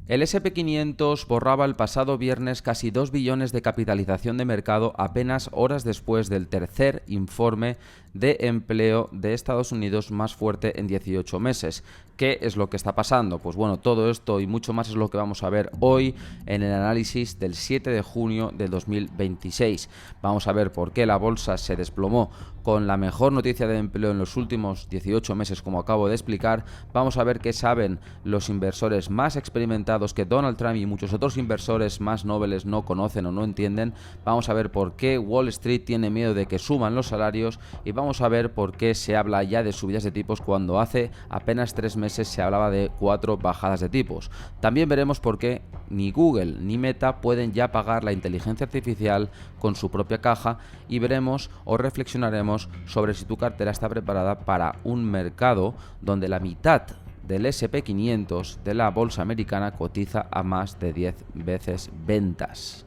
El SP500 borraba el pasado viernes casi 2 billones de capitalización de mercado apenas horas después del tercer informe de empleo de Estados Unidos más fuerte en 18 meses. ¿Qué es lo que está pasando? Pues bueno, todo esto y mucho más es lo que vamos a ver hoy en el análisis del 7 de junio de 2026. Vamos a ver por qué la bolsa se desplomó con la mejor noticia de empleo en los últimos 18 meses, como acabo de explicar. Vamos a ver qué saben los inversores más experimentados que Donald Trump y muchos otros inversores más nobles no conocen o no entienden. Vamos a ver por qué Wall Street tiene miedo de que suban los salarios y vamos a ver por qué se habla ya de subidas de tipos cuando hace apenas 3 meses se hablaba de 4 bajadas de tipos. También veremos por qué ni Google ni Meta pueden ya pagar la inteligencia artificial con su propia caja y veremos o reflexionaremos sobre si tu cartera está preparada para un mercado donde la mitad del SP500 de la bolsa americana cotiza a más de 10 veces ventas.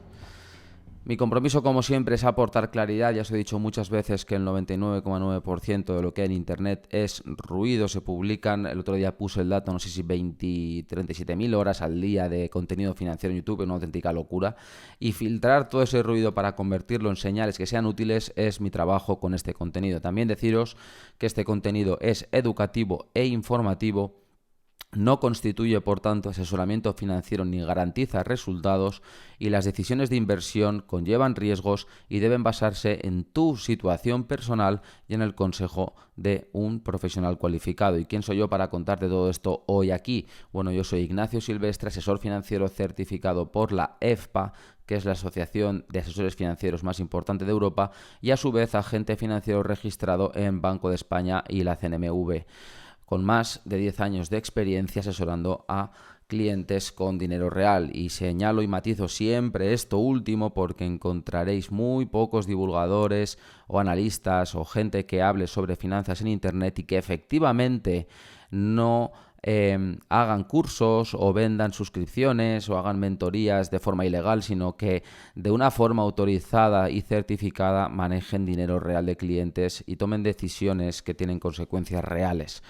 Mi compromiso, como siempre, es aportar claridad. Ya os he dicho muchas veces que el 99,9% de lo que hay en Internet es ruido. Se publican, el otro día puse el dato, no sé si 37.000 horas al día de contenido financiero en YouTube, una auténtica locura. Y filtrar todo ese ruido para convertirlo en señales que sean útiles es mi trabajo con este contenido. También deciros que este contenido es educativo e informativo. No constituye, por tanto, asesoramiento financiero ni garantiza resultados y las decisiones de inversión conllevan riesgos y deben basarse en tu situación personal y en el consejo de un profesional cualificado. ¿Y quién soy yo para contarte todo esto hoy aquí? Bueno, yo soy Ignacio Silvestre, asesor financiero certificado por la EFPA, que es la asociación de asesores financieros más importante de Europa, y a su vez agente financiero registrado en Banco de España y la CNMV, con más de 10 años de experiencia asesorando a clientes con dinero real. Y señalo y matizo siempre esto último porque encontraréis muy pocos divulgadores o analistas o gente que hable sobre finanzas en Internet y que efectivamente no hagan cursos o vendan suscripciones o hagan mentorías de forma ilegal, sino que de una forma autorizada y certificada manejen dinero real de clientes y tomen decisiones que tienen consecuencias reales.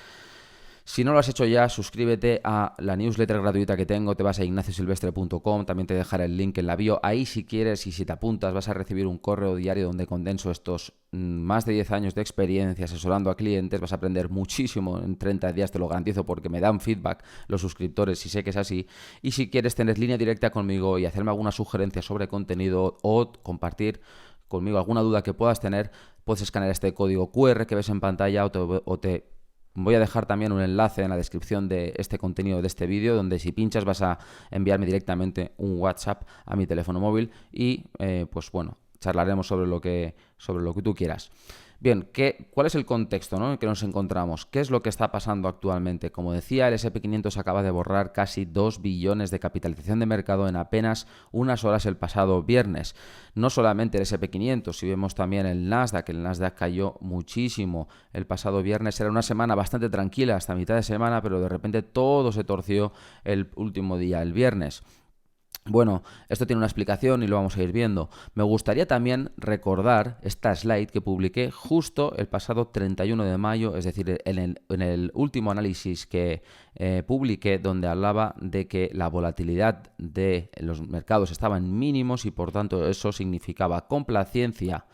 Si no lo has hecho ya, suscríbete a la newsletter gratuita que tengo, te vas a ignaciosilvestre.com, también te dejaré el link en la bio. Ahí si quieres y si te apuntas vas a recibir un correo diario donde condenso estos más de 10 años de experiencia asesorando a clientes. Vas a aprender muchísimo en 30 días, te lo garantizo, porque me dan feedback los suscriptores y sé que es así. Y si quieres tener línea directa conmigo y hacerme alguna sugerencia sobre contenido o compartir conmigo alguna duda que puedas tener, puedes escanear este código QR que ves en pantalla o te voy a dejar también un enlace en la descripción de este contenido, de este vídeo, donde si pinchas vas a enviarme directamente un WhatsApp a mi teléfono móvil y pues bueno, charlaremos sobre lo que tú quieras. Bien, ¿cuál es el contexto, ¿no?, en el que nos encontramos? ¿Qué es lo que está pasando actualmente? Como decía, el SP500 acaba de borrar casi 2 billones de capitalización de mercado en apenas unas horas el pasado viernes. No solamente el SP500, si vemos también el Nasdaq cayó muchísimo el pasado viernes. Era una semana bastante tranquila hasta mitad de semana, pero de repente todo se torció el último día, el viernes. Bueno, esto tiene una explicación y lo vamos a ir viendo. Me gustaría también recordar esta slide que publiqué justo el pasado 31 de mayo, es decir, en el último análisis que publiqué, donde hablaba de que la volatilidad de los mercados estaba en mínimos y por tanto eso significaba complacencia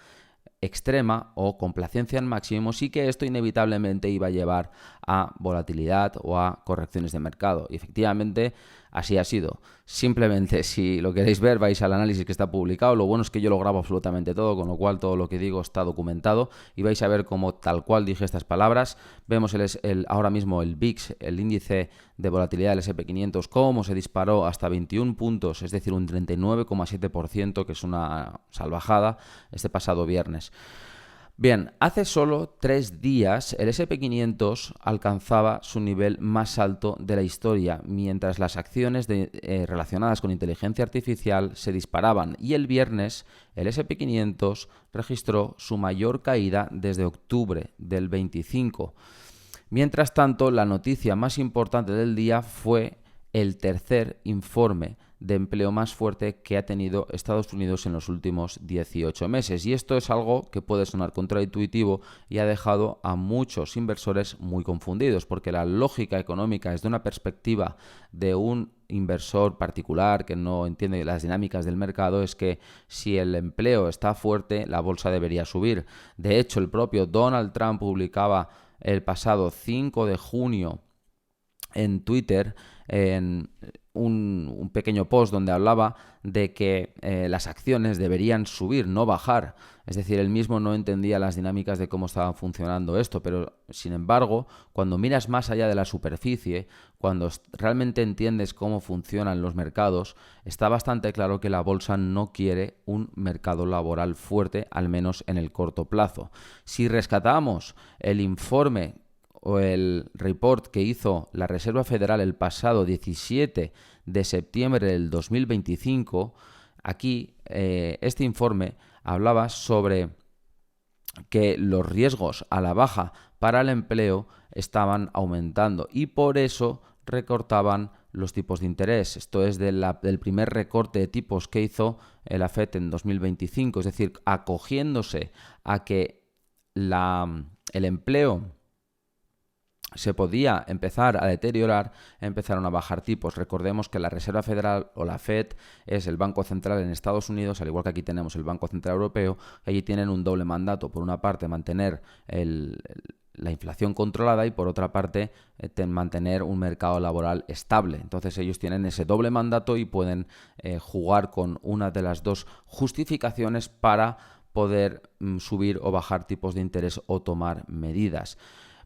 extrema o complacencia en máximos y que esto inevitablemente iba a llevar a volatilidad o a correcciones de mercado. Y efectivamente así ha sido. Simplemente, si lo queréis ver, vais al análisis que está publicado. Lo bueno es que yo lo grabo absolutamente todo, con lo cual todo lo que digo está documentado y vais a ver cómo tal cual dije estas palabras. Vemos ahora mismo el VIX, el índice de volatilidad del SP500, cómo se disparó hasta 21 puntos, es decir, un 39,7%, que es una salvajada, este pasado viernes. Bien, hace solo 3 días el SP500 alcanzaba su nivel más alto de la historia, mientras las acciones relacionadas con inteligencia artificial se disparaban, y el viernes el SP500 registró su mayor caída desde octubre del 25. Mientras tanto, la noticia más importante del día fue el tercer informe de empleo más fuerte que ha tenido Estados Unidos en los últimos 18 meses. Y esto es algo que puede sonar contraintuitivo y ha dejado a muchos inversores muy confundidos, porque la lógica económica desde una perspectiva de un inversor particular que no entiende las dinámicas del mercado es que si el empleo está fuerte, la bolsa debería subir. De hecho, el propio Donald Trump publicaba el pasado 5 de junio en Twitter en un pequeño post donde hablaba de que las acciones deberían subir, no bajar. Es decir, él mismo no entendía las dinámicas de cómo estaba funcionando esto, pero sin embargo, cuando miras más allá de la superficie, cuando realmente entiendes cómo funcionan los mercados, está bastante claro que la bolsa no quiere un mercado laboral fuerte, al menos en el corto plazo. Si rescatamos el informe o el report que hizo la Reserva Federal el pasado 17 de septiembre del 2025, aquí este informe hablaba sobre que los riesgos a la baja para el empleo estaban aumentando y por eso recortaban los tipos de interés. Esto es del primer recorte de tipos que hizo la Fed en 2025, es decir, acogiéndose a que el empleo se podía empezar a deteriorar, empezaron a bajar tipos. Recordemos que la Reserva Federal o la Fed es el Banco Central en Estados Unidos, al igual que aquí tenemos el Banco Central Europeo, y allí tienen un doble mandato. Por una parte, mantener la inflación controlada y por otra parte, mantener un mercado laboral estable. Entonces ellos tienen ese doble mandato y pueden jugar con una de las dos justificaciones para poder subir o bajar tipos de interés o tomar medidas.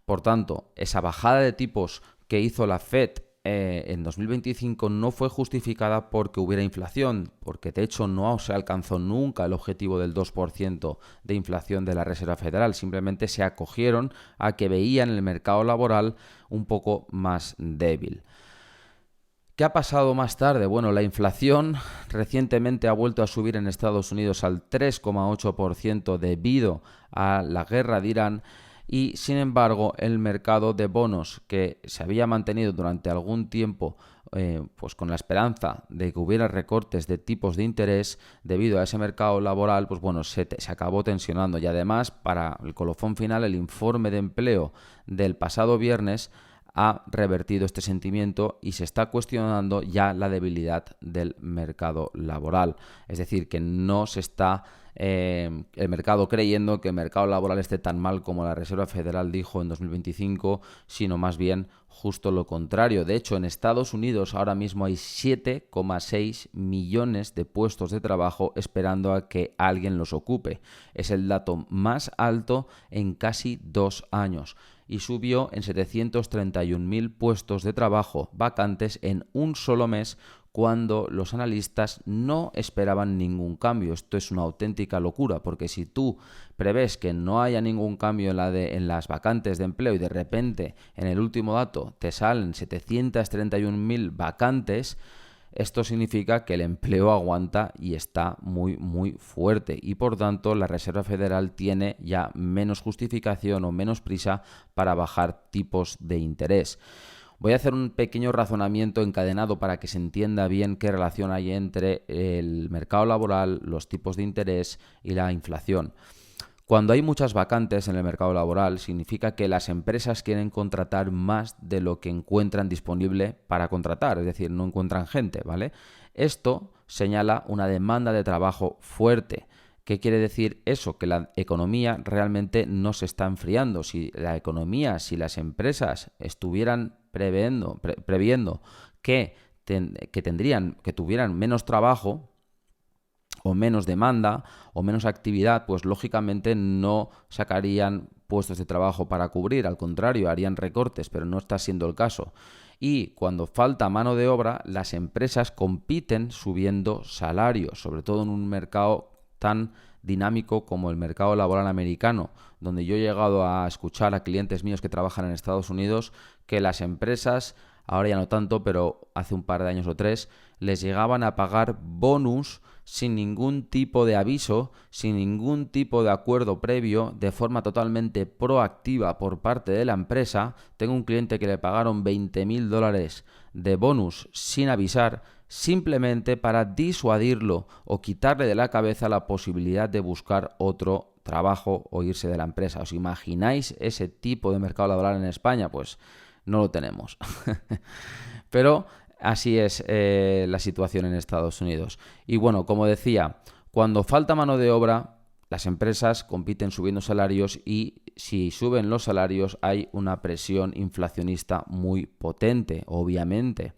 Por tanto, esa bajada de tipos que hizo la Fed en 2025 no fue justificada porque hubiera inflación, porque de hecho no se alcanzó nunca el objetivo del 2% de inflación de la Reserva Federal, simplemente se acogieron a que veían el mercado laboral un poco más débil. ¿Qué ha pasado más tarde? Bueno, la inflación recientemente ha vuelto a subir en Estados Unidos al 3,8% debido a la guerra de Irán. Y sin embargo el mercado de bonos que se había mantenido durante algún tiempo pues con la esperanza de que hubiera recortes de tipos de interés debido a ese mercado laboral, pues bueno, se acabó tensionando. Y además, para el colofón final, el informe de empleo del pasado viernes ha revertido este sentimiento y se está cuestionando ya la debilidad del mercado laboral. Es decir, que no se está el mercado creyendo que el mercado laboral esté tan mal como la Reserva Federal dijo en 2025, sino más bien justo lo contrario. De hecho, en Estados Unidos ahora mismo hay 7,6 millones de puestos de trabajo esperando a que alguien los ocupe. Es el dato más alto en casi 2 años y subió en 731.000 puestos de trabajo vacantes en un solo mes, cuando los analistas no esperaban ningún cambio. Esto es una auténtica locura, porque si tú prevés que no haya ningún cambio en las vacantes de empleo y de repente en el último dato te salen 731.000 vacantes, esto significa que el empleo aguanta y está muy, muy fuerte y por tanto la Reserva Federal tiene ya menos justificación o menos prisa para bajar tipos de interés. Voy a hacer un pequeño razonamiento encadenado para que se entienda bien qué relación hay entre el mercado laboral, los tipos de interés y la inflación. Cuando hay muchas vacantes en el mercado laboral, significa que las empresas quieren contratar más de lo que encuentran disponible para contratar, es decir, no encuentran gente, ¿vale? Esto señala una demanda de trabajo fuerte. ¿Qué quiere decir eso? Que la economía realmente no se está enfriando. Si la economía, si las empresas estuvieran previendo que tuvieran menos trabajo o menos demanda o menos actividad, pues lógicamente no sacarían puestos de trabajo para cubrir, al contrario, harían recortes, pero no está siendo el caso. Y cuando falta mano de obra, las empresas compiten subiendo salarios, sobre todo en un mercado tan dinámico como el mercado laboral americano, donde yo he llegado a escuchar a clientes míos que trabajan en Estados Unidos que las empresas, ahora ya no tanto, pero hace un par de años o 3, les llegaban a pagar bonus sin ningún tipo de aviso, sin ningún tipo de acuerdo previo, de forma totalmente proactiva por parte de la empresa. Tengo un cliente que le pagaron $20.000 de bonus sin avisar, simplemente para disuadirlo o quitarle de la cabeza la posibilidad de buscar otro trabajo o irse de la empresa. ¿Os imagináis ese tipo de mercado laboral en España? Pues no lo tenemos. Pero así es la situación en Estados Unidos. Y bueno, como decía, cuando falta mano de obra, las empresas compiten subiendo salarios y si suben los salarios hay una presión inflacionista muy potente, obviamente.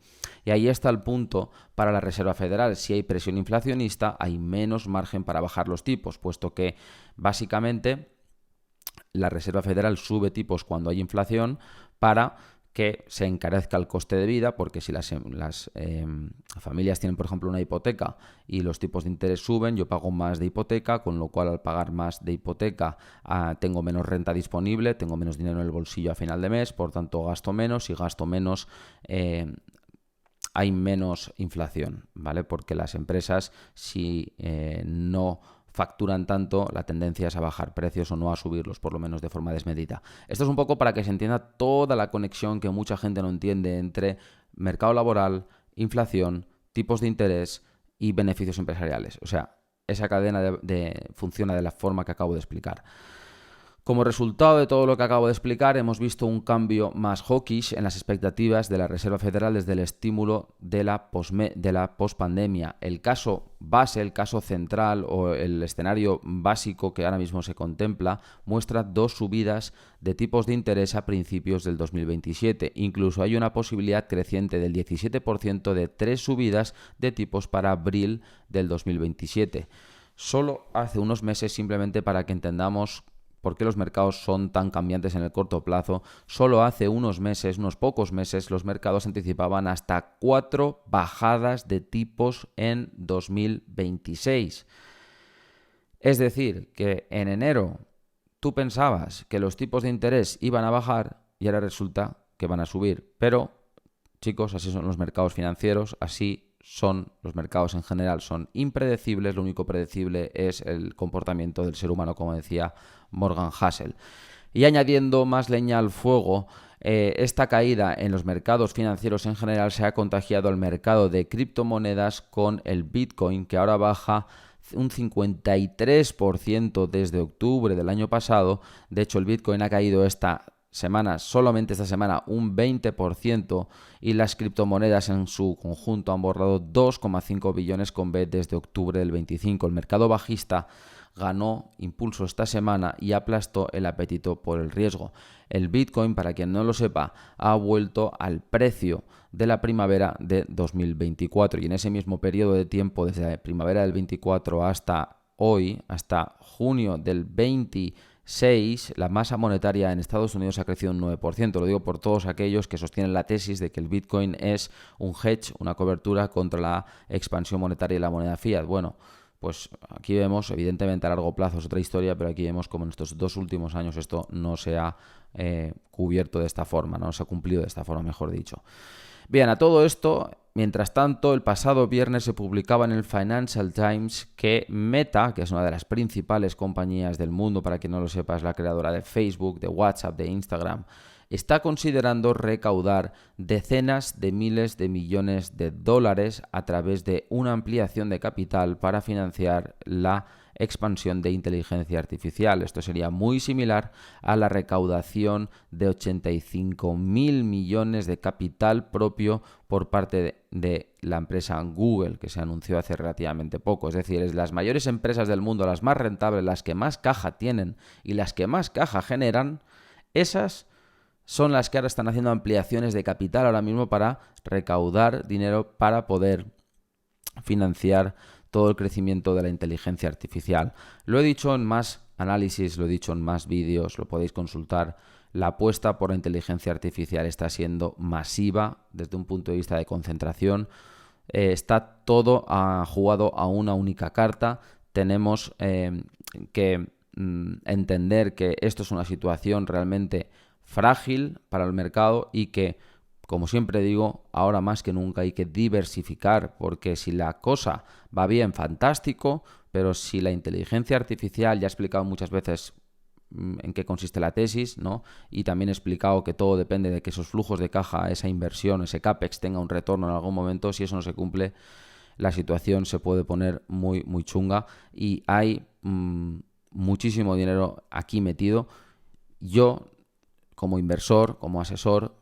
Y ahí está el punto para la Reserva Federal. Si hay presión inflacionista, hay menos margen para bajar los tipos, puesto que básicamente la Reserva Federal sube tipos cuando hay inflación para que se encarezca el coste de vida, porque si las familias tienen, por ejemplo, una hipoteca y los tipos de interés suben, yo pago más de hipoteca, con lo cual al pagar más de hipoteca tengo menos renta disponible, tengo menos dinero en el bolsillo a final de mes, por tanto gasto menos, y gasto menos hay menos inflación, ¿vale? Porque las empresas, si no facturan tanto, la tendencia es a bajar precios o no a subirlos, por lo menos de forma desmedida. Esto es un poco para que se entienda toda la conexión que mucha gente no entiende entre mercado laboral, inflación, tipos de interés y beneficios empresariales. O sea, esa cadena funciona de la forma que acabo de explicar. Como resultado de todo lo que acabo de explicar, hemos visto un cambio más hawkish en las expectativas de la Reserva Federal desde el estímulo de la pospandemia. El caso base, el caso central o el escenario básico que ahora mismo se contempla muestra 2 subidas de tipos de interés a principios del 2027. Incluso hay una posibilidad creciente del 17% de 3 subidas de tipos para abril del 2027. Solo hace unos meses, simplemente para que entendamos por qué los mercados son tan cambiantes en el corto plazo, solo hace unos meses, unos pocos meses, los mercados anticipaban hasta 4 bajadas de tipos en 2026. Es decir, que en enero tú pensabas que los tipos de interés iban a bajar y ahora resulta que van a subir. Pero, chicos, así son los mercados financieros, así son los mercados en general, son impredecibles. Lo único predecible es el comportamiento del ser humano, como decía Morgan Housel. Y añadiendo más leña al fuego, esta caída en los mercados financieros en general se ha contagiado al mercado de criptomonedas con el Bitcoin, que ahora baja un 53% desde octubre del año pasado. De hecho, el Bitcoin ha caído solamente esta semana, un 20%, y las criptomonedas en su conjunto han borrado 2,5 billones con B desde octubre del 25. El mercado bajista ganó impulso esta semana y aplastó el apetito por el riesgo. El Bitcoin, para quien no lo sepa, ha vuelto al precio de la primavera de 2024, y en ese mismo periodo de tiempo, desde la primavera del 24 hasta hoy, hasta junio del 26, la masa monetaria en Estados Unidos ha crecido un 9%. Lo digo por todos aquellos que sostienen la tesis de que el Bitcoin es un hedge, una cobertura contra la expansión monetaria de la moneda fiat. Bueno, pues aquí vemos, evidentemente a largo plazo es otra historia, pero aquí vemos como en estos 2 últimos años esto no se ha cubierto de esta forma, no se ha cumplido de esta forma, mejor dicho. Bien, a todo esto, mientras tanto, el pasado viernes se publicaba en el Financial Times que Meta, que es una de las principales compañías del mundo, para quien no lo sepa, es la creadora de Facebook, de WhatsApp, de Instagram, está considerando recaudar decenas de miles de millones de dólares a través de una ampliación de capital para financiar la expansión de inteligencia artificial. Esto sería muy similar a la recaudación de 85.000 millones de capital propio por parte de la empresa Google, que se anunció hace relativamente poco. Es decir, es las mayores empresas del mundo, las más rentables, las que más caja tienen y las que más caja generan, esas son las que ahora están haciendo ampliaciones de capital ahora mismo para recaudar dinero para poder financiar todo el crecimiento de la inteligencia artificial. Lo he dicho en más análisis, lo he dicho en más vídeos, lo podéis consultar. La apuesta por la inteligencia artificial está siendo masiva desde un punto de vista de concentración. Está todo jugado a una única carta. Tenemos que entender que esto es una situación realmente frágil para el mercado y que, como siempre digo, ahora más que nunca hay que diversificar, porque si la cosa va bien, fantástico, pero si la inteligencia artificial, ya he explicado muchas veces en qué consiste la tesis, ¿no? Y también he explicado que todo depende de que esos flujos de caja, esa inversión, ese CAPEX tenga un retorno en algún momento. Si eso no se cumple, la situación se puede poner muy, muy chunga y hay muchísimo dinero aquí metido. Yo, como inversor, como asesor,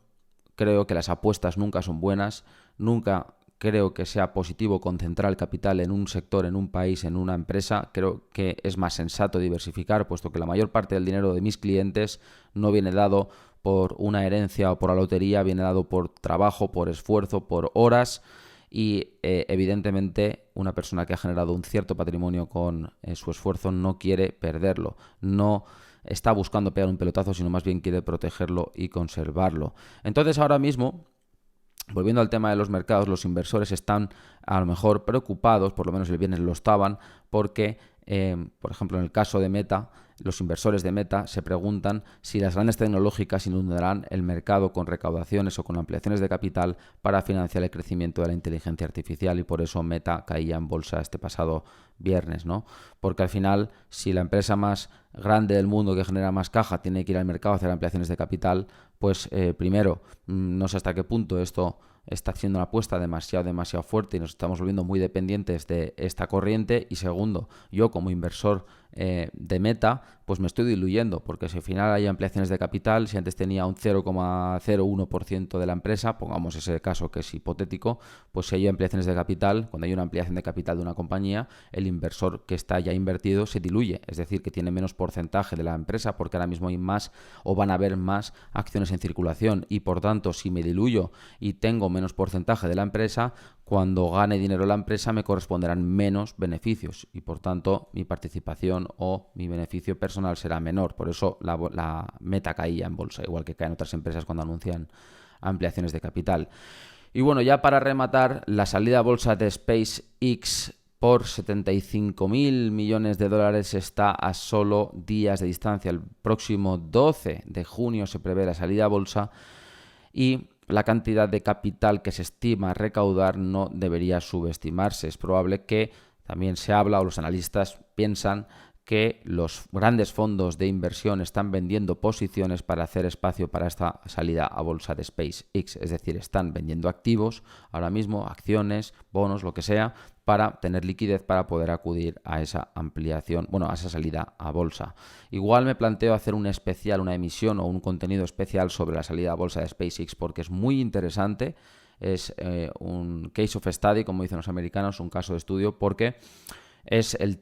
creo que las apuestas nunca son buenas, nunca creo que sea positivo concentrar el capital en un sector, en un país, en una empresa. Creo que es más sensato diversificar, puesto que la mayor parte del dinero de mis clientes no viene dado por una herencia o por la lotería, viene dado por trabajo, por esfuerzo, por horas. Y evidentemente una persona que ha generado un cierto patrimonio con su esfuerzo no quiere perderlo, no está buscando pegar un pelotazo, sino más bien quiere protegerlo y conservarlo. Entonces ahora mismo, volviendo al tema de los mercados, los inversores están a lo mejor preocupados, por lo menos el viernes lo estaban, porque, por ejemplo, en el caso de Meta, los inversores de Meta se preguntan si las grandes tecnológicas inundarán el mercado con recaudaciones o con ampliaciones de capital para financiar el crecimiento de la inteligencia artificial, y por eso Meta caía en bolsa este pasado viernes, ¿no? Porque al final, si la empresa más grande del mundo que genera más caja tiene que ir al mercado a hacer ampliaciones de capital, pues primero, no sé hasta qué punto esto está haciendo una apuesta demasiado fuerte y nos estamos volviendo muy dependientes de esta corriente, y segundo, yo como inversor de Meta, pues me estoy diluyendo, porque si al final hay ampliaciones de capital, si antes tenía un 0,01% de la empresa, pongamos ese caso que es hipotético, pues si hay ampliaciones de capital, cuando hay una ampliación de capital de una compañía, el inversor que está ya invertido se diluye, es decir, que tiene menos porcentaje de la empresa, porque ahora mismo hay más o van a haber más acciones en circulación, y por tanto, si me diluyo y tengo menos porcentaje de la empresa, cuando gane dinero la empresa me corresponderán menos beneficios y por tanto mi participación o mi beneficio personal será menor. Por eso la Meta caía en bolsa, igual que caen otras empresas cuando anuncian ampliaciones de capital. Y bueno, ya para rematar, la salida a bolsa de SpaceX por 75.000 millones de dólares está a solo días de distancia. El próximo 12 de junio se prevé la salida a bolsa y la cantidad de capital que se estima recaudar no debería subestimarse. Es probable que también se habla, o los analistas piensan, que los grandes fondos de inversión están vendiendo posiciones para hacer espacio para esta salida a bolsa de SpaceX. Es decir, están vendiendo activos ahora mismo, acciones, bonos, lo que sea, para tener liquidez para poder acudir a esa ampliación, a esa salida a bolsa. Igual me planteo hacer un especial, una emisión o un contenido especial sobre la salida a bolsa de SpaceX, porque es muy interesante. Es un case of study, como dicen los americanos, un caso de estudio, porque es la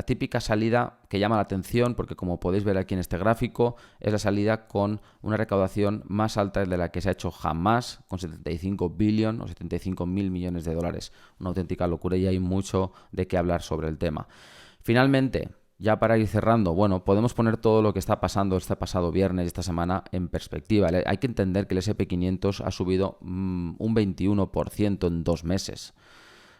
típica salida que llama la atención, porque como podéis ver aquí en este gráfico, es la salida con una recaudación más alta de la que se ha hecho jamás, con 75 billion o 75.000 millones de dólares. Una auténtica locura, y hay mucho de qué hablar sobre el tema. Finalmente, ya para ir cerrando, podemos poner todo lo que está pasando este pasado viernes y esta semana en perspectiva. Hay que entender que el S&P 500 ha subido un 21% en 2 meses.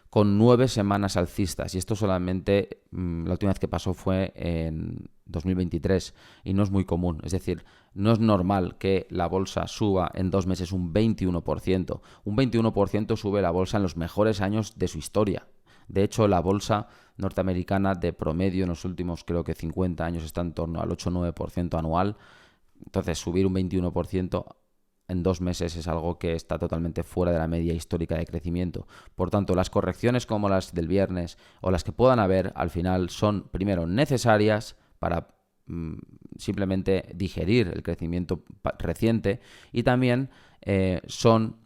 Con 9 semanas alcistas, y esto solamente la última vez que pasó fue en 2023 y no es muy común. Es decir, no es normal que la bolsa suba en 2 meses un 21%. Un 21% sube la bolsa en los mejores años de su historia. De hecho, la bolsa norteamericana de promedio en los últimos, creo que 50 años, está en torno al 8 o 9% anual. Entonces, subir un 21% en 2 meses es algo que está totalmente fuera de la media histórica de crecimiento. Por tanto, las correcciones como las del viernes o las que puedan haber al final son, primero, necesarias para simplemente digerir el crecimiento reciente, y también son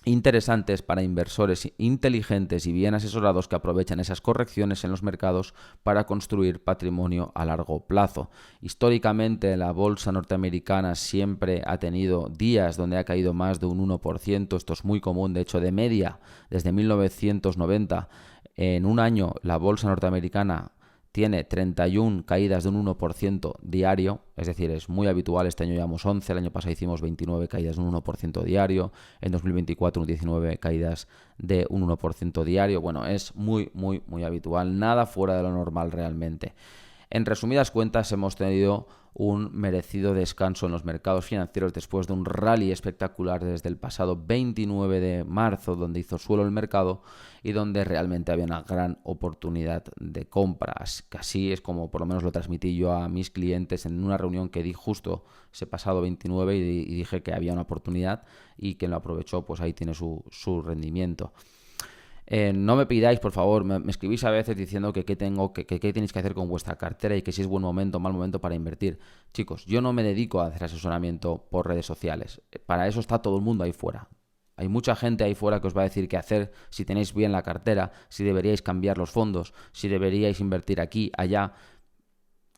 interesantes para inversores inteligentes y bien asesorados que aprovechan esas correcciones en los mercados para construir patrimonio a largo plazo. Históricamente, la bolsa norteamericana siempre ha tenido días donde ha caído más de un 1%. Esto es muy común. De hecho, de media, desde 1990, en un año la bolsa norteamericana tiene 31 caídas de un 1% diario, es decir, es muy habitual. Este año llevamos 11, el año pasado hicimos 29 caídas de un 1% diario, en 2024 19 caídas de un 1% diario. Es muy habitual, nada fuera de lo normal realmente. En resumidas cuentas, hemos tenido un merecido descanso en los mercados financieros después de un rally espectacular desde el pasado 29 de marzo, donde hizo suelo el mercado y donde realmente había una gran oportunidad de compras. Así es como por lo menos lo transmití yo a mis clientes en una reunión que di justo ese pasado 29 y dije que había una oportunidad y quien lo aprovechó, pues ahí tiene su rendimiento. No me pidáis, por favor, me escribís a veces diciendo que qué tenéis que hacer con vuestra cartera y que si es buen momento o mal momento para invertir. Chicos, yo no me dedico a hacer asesoramiento por redes sociales. Para eso está todo el mundo ahí fuera. Hay mucha gente ahí fuera que os va a decir qué hacer, si tenéis bien la cartera, si deberíais cambiar los fondos, si deberíais invertir aquí, allá.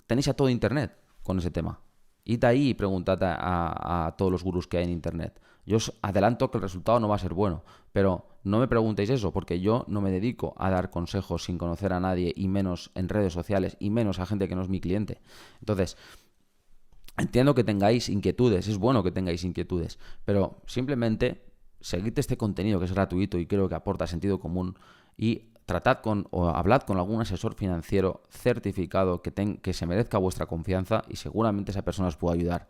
Tenéis a todo Internet con ese tema. Id ahí y preguntad a todos los gurús que hay en Internet. Yo os adelanto que el resultado no va a ser bueno, pero no me preguntéis eso, porque yo no me dedico a dar consejos sin conocer a nadie, y menos en redes sociales, y menos a gente que no es mi cliente. Entonces, entiendo que tengáis inquietudes, es bueno que tengáis inquietudes, pero simplemente seguid este contenido que es gratuito y creo que aporta sentido común y tratad o hablad con algún asesor financiero certificado que se merezca vuestra confianza y seguramente esa persona os pueda ayudar.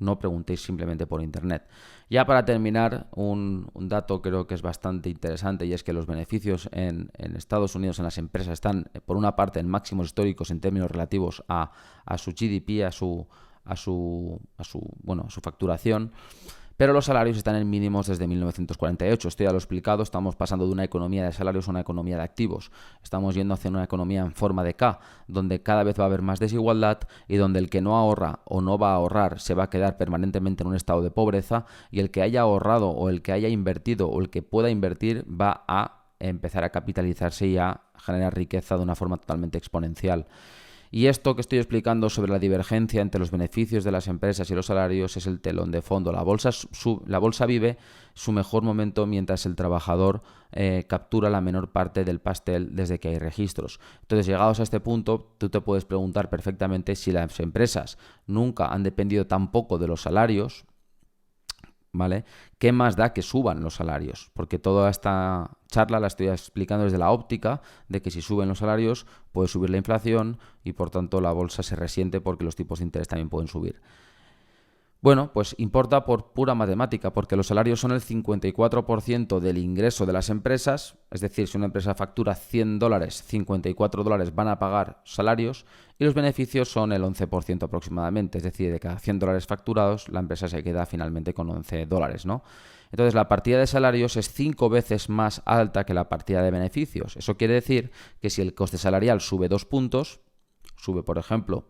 No preguntéis simplemente por internet. Ya para terminar, un dato creo que es bastante interesante y es que los beneficios en Estados Unidos en las empresas están por una parte en máximos históricos en términos relativos a su GDP, a su facturación. Pero los salarios están en mínimos desde 1948. Esto ya lo he explicado. Estamos pasando de una economía de salarios a una economía de activos. Estamos yendo hacia una economía en forma de K, donde cada vez va a haber más desigualdad y donde el que no ahorra o no va a ahorrar se va a quedar permanentemente en un estado de pobreza, y el que haya ahorrado o el que haya invertido o el que pueda invertir va a empezar a capitalizarse y a generar riqueza de una forma totalmente exponencial. Y esto que estoy explicando sobre la divergencia entre los beneficios de las empresas y los salarios es el telón de fondo. La bolsa vive su mejor momento mientras el trabajador captura la menor parte del pastel desde que hay registros. Entonces, llegados a este punto, tú te puedes preguntar perfectamente si las empresas nunca han dependido tan poco de los salarios, ¿vale? ¿Qué más da que suban los salarios? Porque toda esta charla la estoy explicando desde la óptica de que si suben los salarios puede subir la inflación y por tanto la bolsa se resiente porque los tipos de interés también pueden subir. Bueno, pues importa por pura matemática, porque los salarios son el 54% del ingreso de las empresas, es decir, si una empresa factura $100, 54 dólares van a pagar salarios, y los beneficios son el 11% aproximadamente, es decir, de cada $100 facturados, la empresa se queda finalmente con $11, ¿no? Entonces, la partida de salarios es 5 veces más alta que la partida de beneficios. Eso quiere decir que si el coste salarial sube 2 puntos, sube, por ejemplo,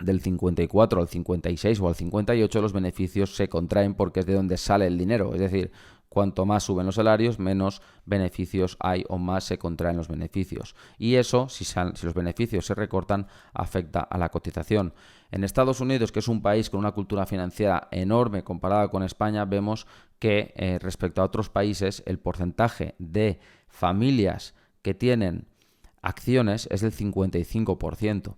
del 54 al 56 o al 58, los beneficios se contraen porque es de donde sale el dinero. Es decir, cuanto más suben los salarios, menos beneficios hay o más se contraen los beneficios. Y eso, si los beneficios se recortan, afecta a la cotización. En Estados Unidos, que es un país con una cultura financiera enorme comparada con España, vemos que respecto a otros países, el porcentaje de familias que tienen acciones es del 55%.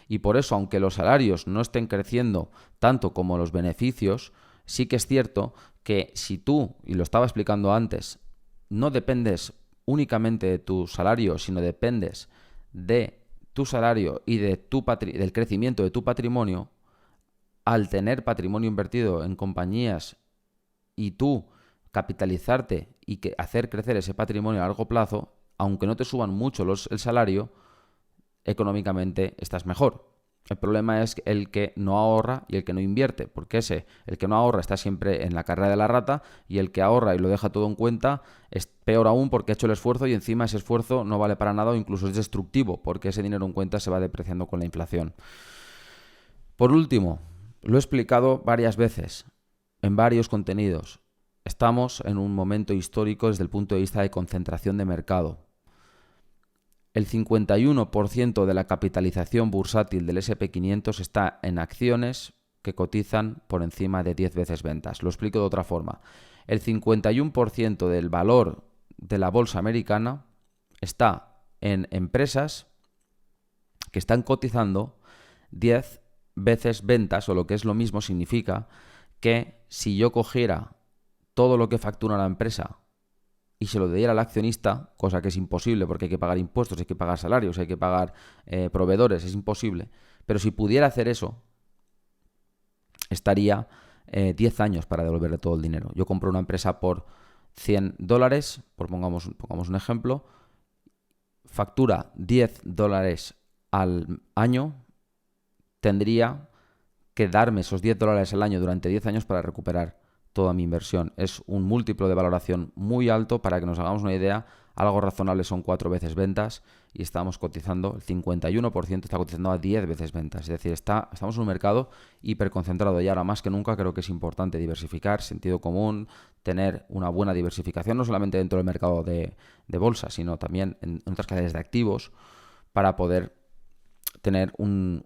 Y por eso, aunque los salarios no estén creciendo tanto como los beneficios, sí que es cierto que si tú, y lo estaba explicando antes, no dependes únicamente de tu salario, sino dependes de tu salario y de del crecimiento de tu patrimonio, al tener patrimonio invertido en compañías y tú capitalizarte y hacer crecer ese patrimonio a largo plazo, aunque no te suban mucho el salario, económicamente estás mejor. El problema es el que no ahorra y el que no invierte, porque el que no ahorra está siempre en la carrera de la rata, y el que ahorra y lo deja todo en cuenta es peor aún porque ha hecho el esfuerzo y encima ese esfuerzo no vale para nada o incluso es destructivo porque ese dinero en cuenta se va depreciando con la inflación. Por último, lo he explicado varias veces en varios contenidos. Estamos en un momento histórico desde el punto de vista de concentración de mercado. El 51% de la capitalización bursátil del S&P 500 está en acciones que cotizan por encima de 10 veces ventas. Lo explico de otra forma. El 51% del valor de la bolsa americana está en empresas que están cotizando 10 veces ventas, o lo que es lo mismo, significa que si yo cogiera todo lo que factura la empresa y se lo diera al accionista, cosa que es imposible porque hay que pagar impuestos, hay que pagar salarios, hay que pagar proveedores, es imposible. Pero si pudiera hacer eso, estaría 10 años para devolverle todo el dinero. Yo compro una empresa por $100, pongamos un ejemplo, factura $10 al año, tendría que darme esos $10 al año durante 10 años para recuperar toda mi inversión. Es un múltiplo de valoración muy alto. Para que nos hagamos una idea, algo razonable son 4 veces ventas y estamos cotizando, el 51% está cotizando a 10 veces ventas. Es decir, estamos en un mercado hiperconcentrado y ahora más que nunca creo que es importante diversificar, sentido común, tener una buena diversificación, no solamente dentro del mercado de bolsa, sino también en otras cadenas de activos para poder tener un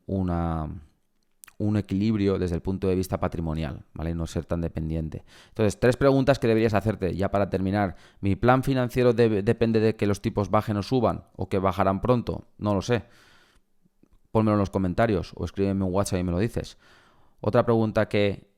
equilibrio desde el punto de vista patrimonial, ¿vale? No ser tan dependiente. Entonces, 3 preguntas que deberías hacerte ya para terminar. ¿Mi plan financiero depende de que los tipos bajen o suban o que bajarán pronto? No lo sé. Pónmelo en los comentarios o escríbeme un WhatsApp y me lo dices. Otra pregunta que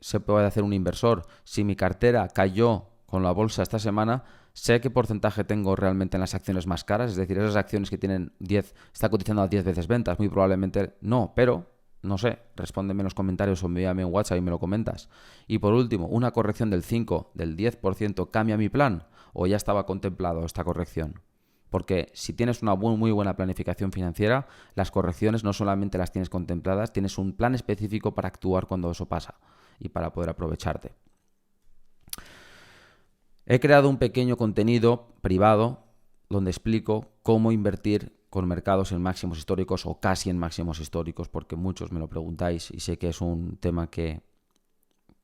se puede hacer un inversor. Si mi cartera cayó con la bolsa esta semana, ¿sé qué porcentaje tengo realmente en las acciones más caras? Es decir, esas acciones que tienen 10, está cotizando a 10 veces ventas. Muy probablemente no, pero no sé, respóndeme en los comentarios o envíame un WhatsApp y me lo comentas. Y por último, ¿una corrección del 5, del 10% cambia mi plan? ¿O ya estaba contemplado esta corrección? Porque si tienes una muy buena planificación financiera, las correcciones no solamente las tienes contempladas, tienes un plan específico para actuar cuando eso pasa y para poder aprovecharte. He creado un pequeño contenido privado donde explico cómo invertir con mercados en máximos históricos o casi en máximos históricos, porque muchos me lo preguntáis y sé que es un tema que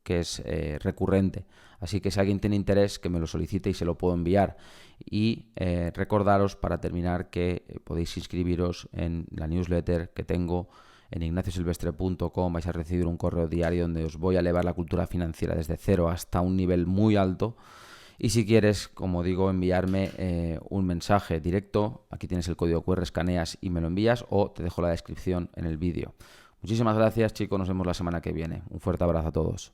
es recurrente. Así que si alguien tiene interés, que me lo solicite y se lo puedo enviar. Y recordaros, para terminar, que podéis inscribiros en la newsletter que tengo en ignaciosilvestre.com. Vais a recibir un correo diario donde os voy a elevar la cultura financiera desde cero hasta un nivel muy alto. Y si quieres, como digo, enviarme un mensaje directo, aquí tienes el código QR, escaneas y me lo envías, o te dejo la descripción en el vídeo. Muchísimas gracias, chicos, nos vemos la semana que viene. Un fuerte abrazo a todos.